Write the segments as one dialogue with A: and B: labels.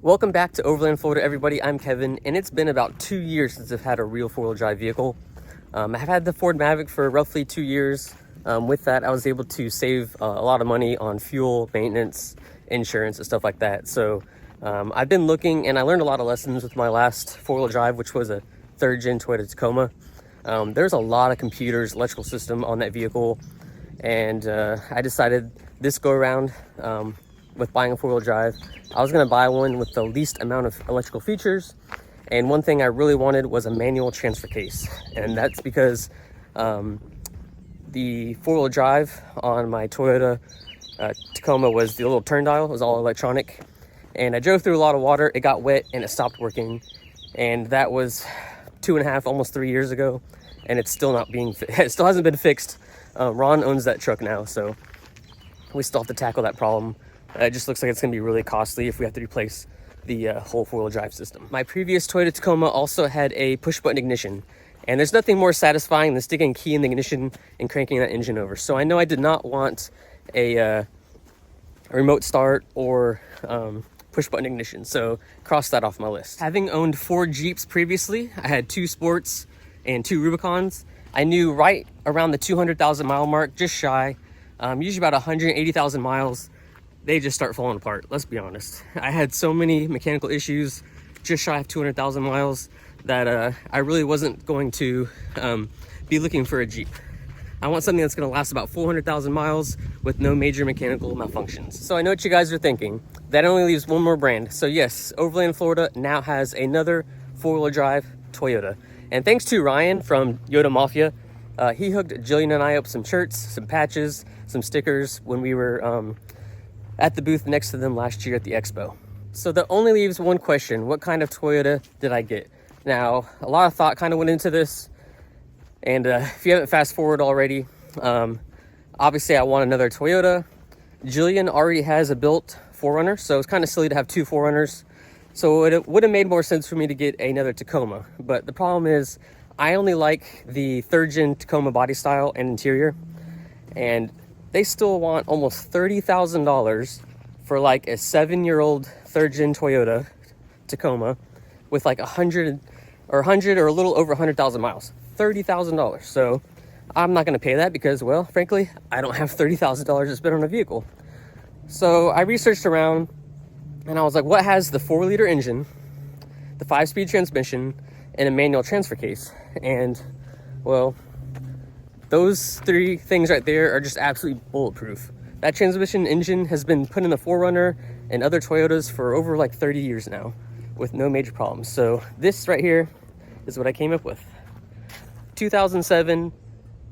A: Welcome back to Overland Florida, everybody. I'm Kevin, and it's been about 2 years since I've had a real four-wheel drive vehicle. I've had the Ford Maverick for roughly 2 years. With that, I was able to save a lot of money on fuel, maintenance, insurance, and stuff like that. So I've been looking, and I learned a lot of lessons with my last four-wheel drive, which was a third-gen Toyota Tacoma. There's a lot of computers, electrical system on that vehicle, and I decided this go-around with buying a four-wheel drive, I was going to buy one with the least amount of electrical features. And one thing I really wanted was a manual transfer case, and that's because the four-wheel drive on my Toyota Tacoma was the little turn dial. It was all electronic, and I drove through a lot of water. It got wet and it stopped working, and that was 2.5, almost 3 years ago, and it's still not being it still hasn't been fixed. Ron owns that truck now, so we still have to tackle that problem. It just looks like it's going to be really costly if we have to replace the whole four-wheel drive system. My previous Toyota Tacoma also had a push-button ignition, and there's nothing more satisfying than sticking a key in the ignition and cranking that engine over. So I know I did not want a remote start or push-button ignition, so cross that off my list. Having owned 4 Jeeps previously, I had 2 Sports and 2 Rubicons. I knew right around the 200,000 mile mark, just shy, usually about 180,000 miles, they just start falling apart. Let's be honest. I had so many mechanical issues just shy of 200,000 miles that I really wasn't going to be looking for a Jeep. I want something that's going to last about 400,000 miles with no major mechanical malfunctions. So I know what you guys are thinking. That only leaves one more brand. So yes, Overland Florida now has another four-wheel drive Toyota. And thanks to Ryan from Yoda Mafia, he hooked Jillian and I up some shirts, some patches, some stickers when we were at the booth next to them last year at the expo. So that only leaves one question: what kind of Toyota did I get? Now, a lot of thought kind of went into this, and if you haven't fast forward already, obviously I want another Toyota. Jillian already has a built 4Runner, so it's kind of silly to have 2 4Runners. So it would have made more sense for me to get another Tacoma. But the problem is, I only like the 3rd gen Tacoma body style and interior, and they still want almost $30,000 for like a 7-year-old 3rd gen Toyota Tacoma with like 100 or a little over 100,000 miles. $30,000. So I'm not going to pay that because, well, frankly, I don't have $30,000 to spend on a vehicle. So I researched around, and I was like, what has the 4-liter engine, the 5-speed transmission, and a manual transfer case? And, well, those 3 things right there are just absolutely bulletproof. That transmission engine has been put in the 4Runner and other Toyotas for over like 30 years now with no major problems. So this right here is what I came up with. 2007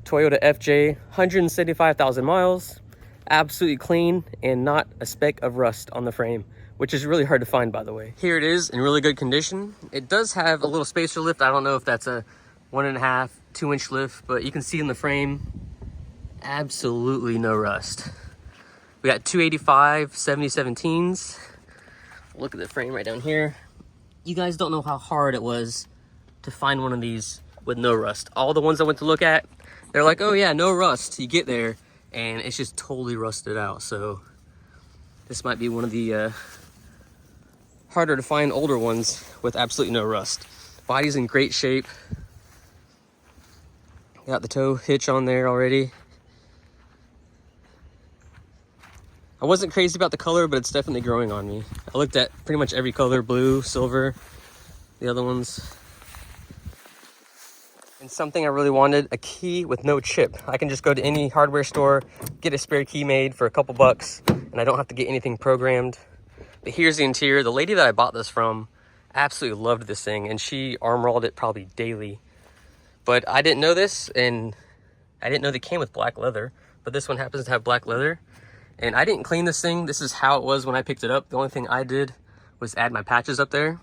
A: Toyota FJ, 175,000 miles, absolutely clean and not a speck of rust on the frame, which is really hard to find, by the way. Here it is in really good condition. It does have a little spacer lift. I don't know if that's a 1.5, 2-inch lift, but you can see in the frame, absolutely no rust. We got 285 7017s. Look at the frame right down here. You guys don't know how hard it was to find one of these with no rust. All the ones I went to look at, they're like, oh yeah, no rust. You get there and it's just totally rusted out. So this might be one of the harder to find older ones with absolutely no rust. Body's in great shape. Got the tow hitch on there already. I wasn't crazy about the color, but it's definitely growing on me. I looked at pretty much every color: blue, silver, the other ones. And something I really wanted, a key with no chip. I can just go to any hardware store, get a spare key made for a couple bucks, and I don't have to get anything programmed. But here's the interior. The lady that I bought this from absolutely loved this thing, and she arm-rolled it probably daily. But I didn't know this, and I didn't know they came with black leather, but this one happens to have black leather. And I didn't clean this thing. This is how it was when I picked it up. The only thing I did was add my patches up there.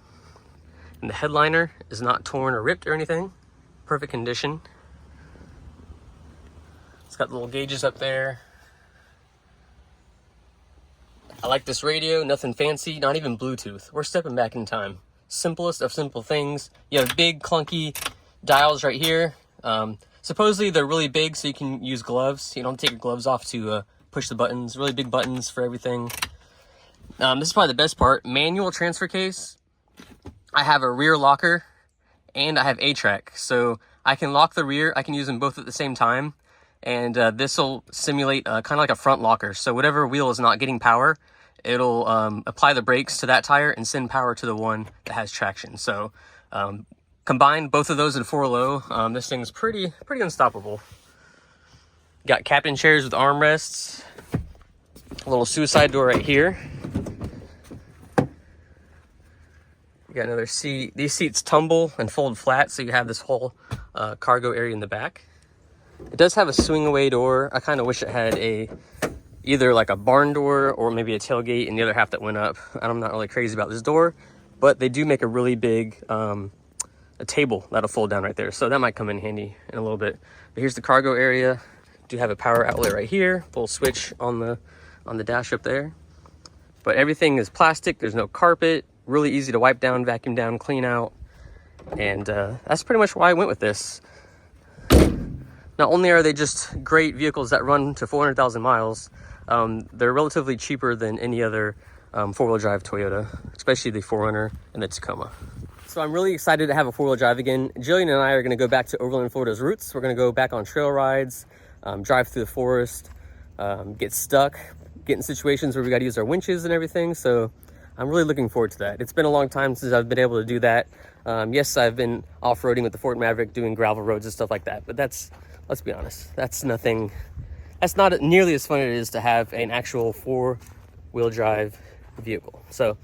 A: And the headliner is not torn or ripped or anything. Perfect condition. It's got little gauges up there. I like this radio, nothing fancy, not even Bluetooth. We're stepping back in time. Simplest of simple things. You have big, clunky dials right here. Supposedly they're really big, so you can use gloves. You don't take your gloves off to push the buttons. Really big buttons for everything. This is probably the best part. Manual transfer case. I have a rear locker and I have A-track. So I can lock the rear. I can use them both at the same time. And this will simulate kind of like a front locker. So whatever wheel is not getting power, it'll apply the brakes to that tire and send power to the one that has traction. So combine both of those in 4-low. This thing's pretty unstoppable. Got captain chairs with armrests. A little suicide door right here. You got another seat. These seats tumble and fold flat, so you have this whole cargo area in the back. It does have a swing away door. I kind of wish it had either like a barn door or maybe a tailgate and the other half that went up. I'm not really crazy about this door, but they do make a really big a table that'll fold down right there. So that might come in handy in a little bit. But here's the cargo area. Do have a power outlet right here. Full switch on the dash up there. But everything is plastic. There's no carpet. Really easy to wipe down, vacuum down, clean out. And that's pretty much why I went with this. Not only are they just great vehicles that run to 400,000 miles, they're relatively cheaper than any other four-wheel drive Toyota, especially the 4Runner and the Tacoma. So I'm really excited to have a four-wheel drive again. Jillian and I are going to go back to Overland Florida's roots. We're going to go back on trail rides, drive through the forest, get stuck, get in situations where we got to use our winches and everything. So I'm really looking forward to that. It's been a long time since I've been able to do that. Yes, I've been off-roading with the Ford Maverick, doing gravel roads and stuff like that, but let's be honest, that's not nearly as fun as it is to have an actual four-wheel drive vehicle. So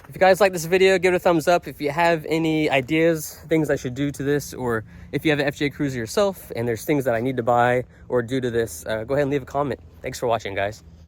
A: if you guys like this video, give it a thumbs up. If you have any ideas, things I should do to this, or if you have an FJ Cruiser yourself and there's things that I need to buy or do to this, go ahead and leave a comment. Thanks for watching, guys.